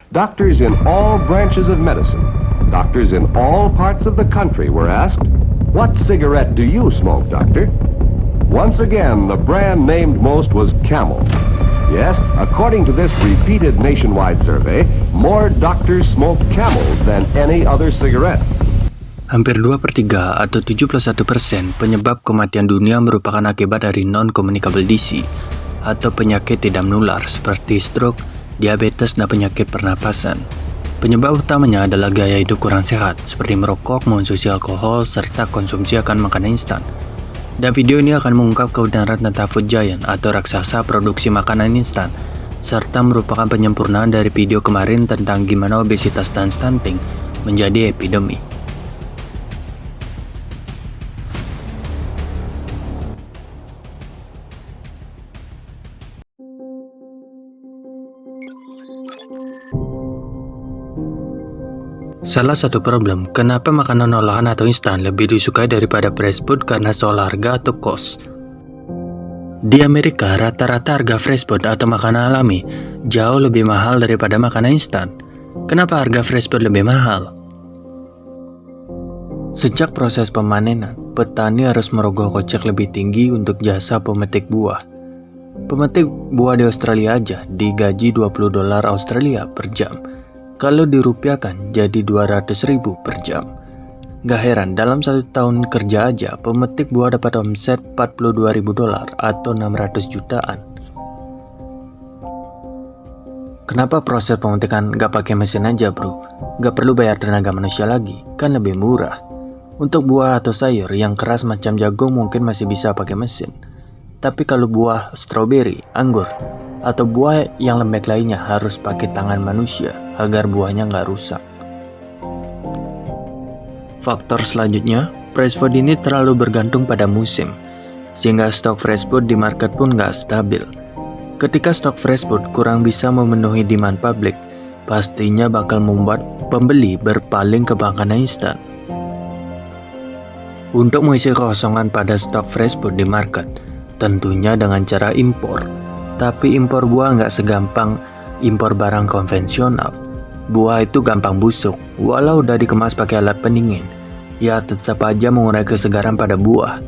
doctors in all branches of medicine, doctors in all parts of the country were asked, "What cigarette do you smoke, doctor?" Once again, the brand named most was Camel. Yes, according to this repeated nationwide survey, more doctors smoke Camels than any other cigarette. Hampir 2/3 atau 71% penyebab kematian dunia merupakan akibat dari non-communicable disease atau penyakit tidak menular seperti stroke, diabetes, dan penyakit pernapasan. Penyebab utamanya adalah gaya hidup kurang sehat seperti merokok, mengonsumsi alkohol, serta konsumsi akan makanan instan. Dan video ini akan mengungkap kebenaran tentang food giant atau raksasa produksi makanan instan, serta merupakan penyempurnaan dari video kemarin tentang gimana obesitas dan stunting menjadi epidemi. Salah satu problem kenapa makanan olahan atau instan lebih disukai daripada fresh food karena soal harga atau cost. Di Amerika, rata-rata harga fresh food atau makanan alami jauh lebih mahal daripada makanan instan. Kenapa harga fresh food lebih mahal? Sejak proses pemanenan, petani harus merogoh kocek lebih tinggi untuk jasa pemetik buah. Pemetik buah di Australia aja digaji $20 Australia per jam. Kalau dirupiahkan jadi 200.000 per jam. Gak heran, dalam 1 tahun kerja aja, pemetik buah dapat omset $42.000 atau 600 jutaan. Kenapa proses pemetikan gak pakai mesin aja bro? Gak perlu bayar tenaga manusia lagi, kan lebih murah. Untuk buah atau sayur yang keras macam jagung mungkin masih bisa pakai mesin. Tapi kalau buah stroberi, anggur, atau buah yang lembek lainnya harus pakai tangan manusia agar buahnya nggak rusak. Faktor selanjutnya, fresh food ini terlalu bergantung pada musim, sehingga stok fresh food di market pun nggak stabil. Ketika stok fresh food kurang bisa memenuhi demand publik, pastinya bakal membuat pembeli berpaling ke makanan instan. Untuk mengisi kekosongan pada stok fresh food di market, tentunya dengan cara impor. Tapi impor buah nggak segampang impor barang konvensional. Buah itu gampang busuk, walau udah dikemas pakai alat pendingin. Ya tetap aja mengurangi kesegaran pada buah.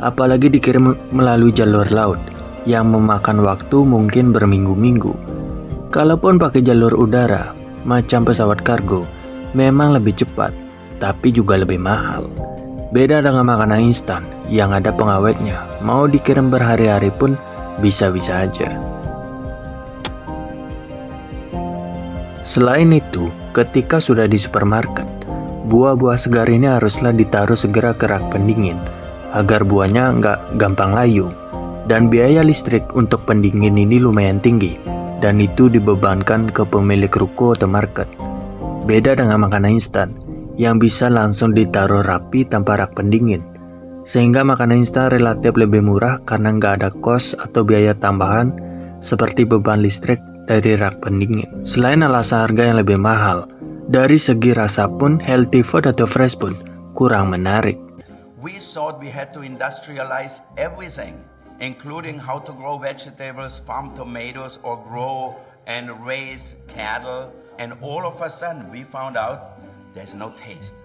Apalagi dikirim melalui jalur laut, yang memakan waktu mungkin berminggu-minggu. Kalaupun pakai jalur udara, macam pesawat kargo, memang lebih cepat, tapi juga lebih mahal. Beda dengan makanan instan, yang ada pengawetnya, mau dikirim berhari-hari pun bisa-bisa aja. Selain itu, ketika sudah di supermarket, buah-buah segar ini haruslah ditaruh segera ke rak pendingin agar buahnya nggak gampang layu. Dan biaya listrik untuk pendingin ini lumayan tinggi, dan itu dibebankan ke pemilik ruko atau market. Beda dengan makanan instan yang bisa langsung ditaruh rapi tanpa rak pendingin. Sehingga makanan instan relatif lebih murah karena nggak ada kos atau biaya tambahan seperti beban listrik dari rak pendingin. Selain alasan harga yang lebih mahal, dari segi rasa pun healthy food atau fresh food kurang menarik. We thought we had to industrialize everything, including how to grow vegetables, farm tomatoes, or grow and raise cattle. And all of a sudden we found out there's no taste.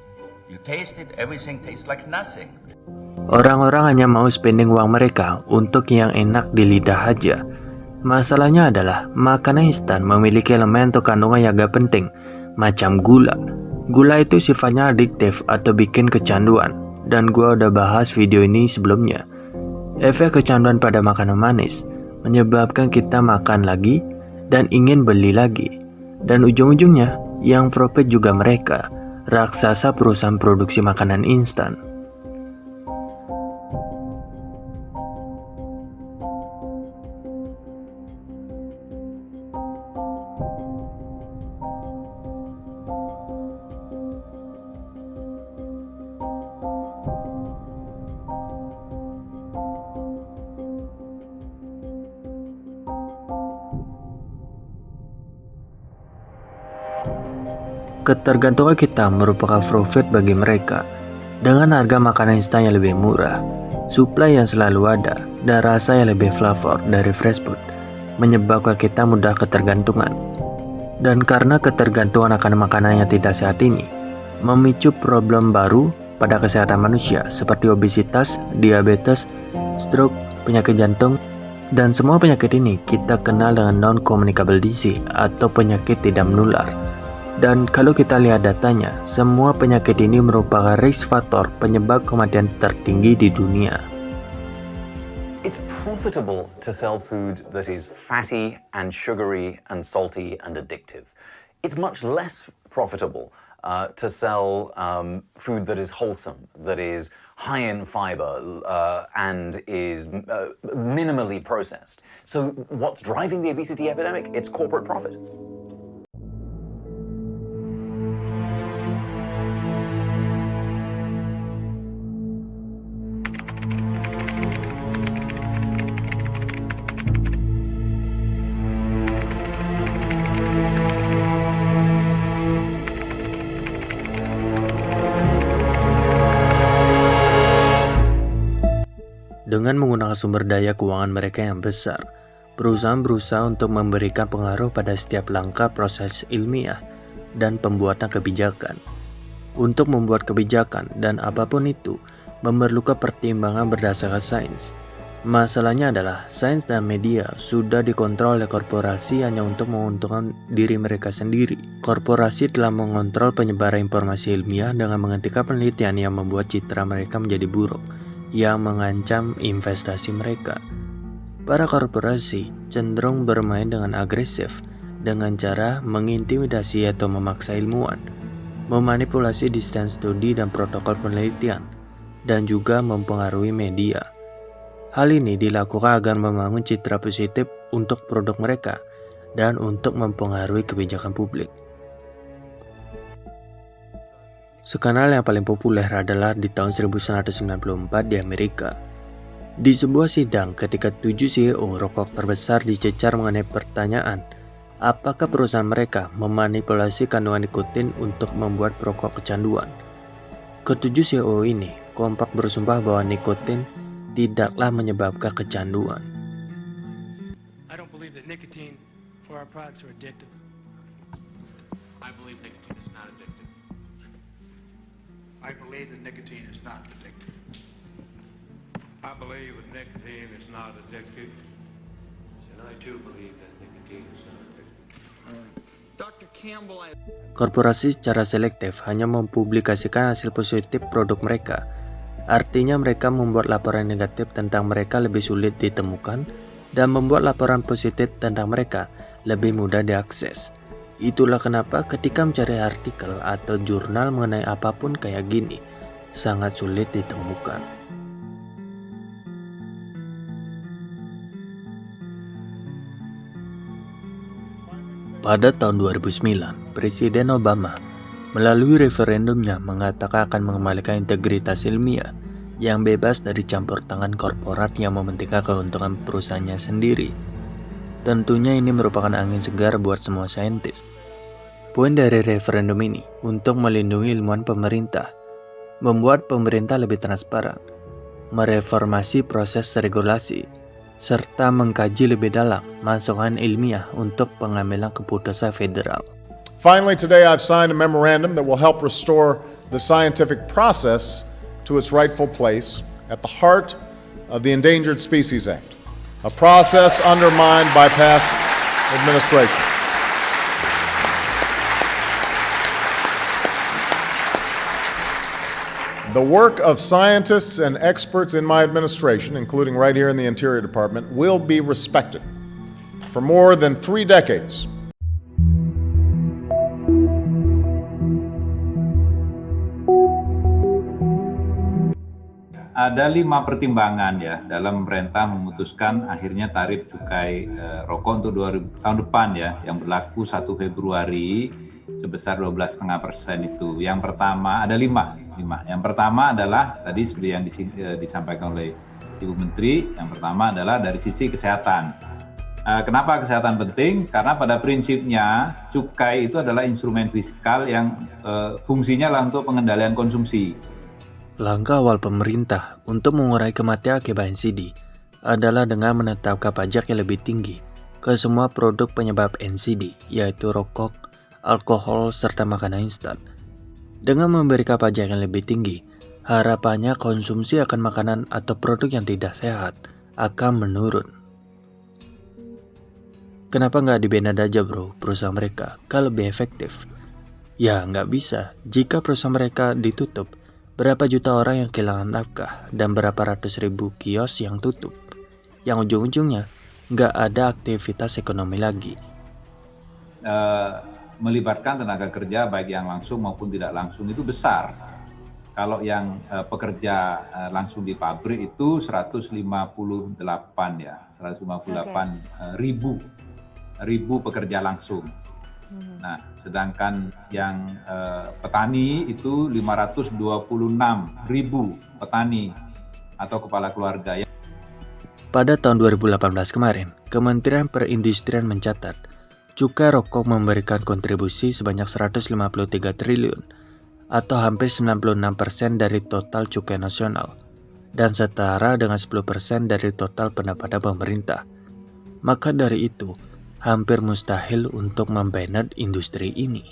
You taste it, everything tastes like nothing. Orang-orang hanya mau spending uang mereka untuk yang enak di lidah aja. Masalahnya adalah makanan instan memiliki elemen atau kandungan yang agak penting, macam gula. Gula itu sifatnya adiktif atau bikin kecanduan, dan gua udah bahas video ini sebelumnya. Efek kecanduan pada makanan manis menyebabkan kita makan lagi dan ingin beli lagi. Dan ujung-ujungnya yang profit juga mereka, raksasa perusahaan produksi makanan instan. Ketergantungan kita merupakan profit bagi mereka. Dengan harga makanan instan yang lebih murah, supply yang selalu ada, dan rasa yang lebih flavor dari fresh food, menyebabkan kita mudah ketergantungan. Dan karena ketergantungan akan makanan yang tidak sehat ini, memicu problem baru pada kesehatan manusia seperti obesitas, diabetes, stroke, penyakit jantung, dan semua penyakit ini kita kenal dengan non-communicable disease atau penyakit tidak menular. Dan kalau kita lihat datanya, semua penyakit ini merupakan risk factor penyebab kematian tertinggi di dunia. It's profitable to sell food that is fatty and sugary and salty and addictive. It's much less profitable to sell food that is wholesome, that is high in fiber and is minimally processed. So what's driving the obesity epidemic? It's corporate profit. Dengan menggunakan sumber daya keuangan mereka yang besar, perusahaan berusaha untuk memberikan pengaruh pada setiap langkah proses ilmiah dan pembuatan kebijakan. Untuk membuat kebijakan dan apapun itu, memerlukan pertimbangan berdasarkan sains. Masalahnya adalah sains dan media sudah dikontrol oleh korporasi hanya untuk menguntungkan diri mereka sendiri. Korporasi telah mengontrol penyebaran informasi ilmiah dengan menghentikan penelitian yang membuat citra mereka menjadi buruk, yang mengancam investasi mereka. Para korporasi cenderung bermain dengan agresif dengan cara mengintimidasi atau memaksa ilmuwan, memanipulasi desain studi dan protokol penelitian, dan juga mempengaruhi media. Hal ini dilakukan agar membangun citra positif untuk produk mereka dan untuk mempengaruhi kebijakan publik. Skandal yang paling populer adalah di tahun 1994 di Amerika. Di sebuah sidang ketika 7 CEO rokok terbesar dicecar mengenai pertanyaan, apakah perusahaan mereka memanipulasi kandungan nikotin untuk membuat perokok kecanduan. Ketujuh CEO ini kompak bersumpah bahwa nikotin tidaklah menyebabkan kecanduan. I don't believe that nicotine or our products are addictive. I believe nicotine is not addictive. I believe that nicotine is not addictive. I believe that nicotine is not addictive. And I too believe that nicotine is not addictive. Dr. Campbell, Korporasi secara selektif hanya mempublikasikan hasil positif produk mereka. Artinya mereka membuat laporan negatif tentang mereka lebih sulit ditemukan dan membuat laporan positif tentang mereka lebih mudah diakses. Itulah kenapa ketika mencari artikel atau jurnal mengenai apapun kayak gini, sangat sulit ditemukan. Pada tahun 2009, Presiden Obama melalui referendumnya mengatakan akan mengembalikan integritas ilmiah yang bebas dari campur tangan korporat yang mementingkan keuntungan perusahaannya sendiri. Tentunya ini merupakan angin segar buat semua saintis. Poin dari referendum ini untuk melindungi ilmuwan pemerintah, membuat pemerintah lebih transparan, mereformasi proses regulasi, serta mengkaji lebih dalam masukan ilmiah untuk pengambilan keputusan federal. Finally, today I've signed a memorandum that will help restore the scientific process to its rightful place at the heart of the Endangered Species Act, a process undermined by past administration. The work of scientists and experts in my administration, including right here in the Interior Department, will be respected. For more than 3 decades, ada 5 pertimbangan ya dalam pemerintah memutuskan akhirnya tarif cukai rokok untuk tahun depan ya, yang berlaku 1 Februari sebesar 12,5% itu. Yang pertama ada 5. Yang pertama adalah tadi seperti yang disampaikan oleh Ibu Menteri, yang pertama adalah dari sisi kesehatan. Kenapa kesehatan penting? Karena pada prinsipnya cukai itu adalah instrumen fiskal yang fungsinya lah untuk pengendalian konsumsi. Langkah awal pemerintah untuk mengurangi kematian akibat NCD adalah dengan menetapkan pajak yang lebih tinggi ke semua produk penyebab NCD, yaitu rokok, alkohol, serta makanan instan. Dengan memberikan pajak yang lebih tinggi, harapannya konsumsi akan makanan atau produk yang tidak sehat akan menurun. Kenapa nggak di-ban aja bro perusahaan mereka kalau lebih efektif? Ya nggak bisa. Jika perusahaan mereka ditutup, berapa juta orang yang kehilangan nafkah dan berapa ratus ribu kios yang tutup, yang ujung-ujungnya nggak ada aktivitas ekonomi lagi. Melibatkan tenaga kerja baik yang langsung maupun tidak langsung itu besar. Kalau yang pekerja langsung di pabrik itu 158 ribu pekerja langsung. Nah, sedangkan yang petani itu 526 ribu petani atau kepala keluarga. Pada tahun 2018 kemarin, Kementerian Perindustrian mencatat cukai rokok memberikan kontribusi sebanyak 153 triliun atau hampir 96% dari total cukai nasional dan setara dengan 10% dari total pendapatan pemerintah. Maka dari itu, hampir mustahil untuk membanner industri ini.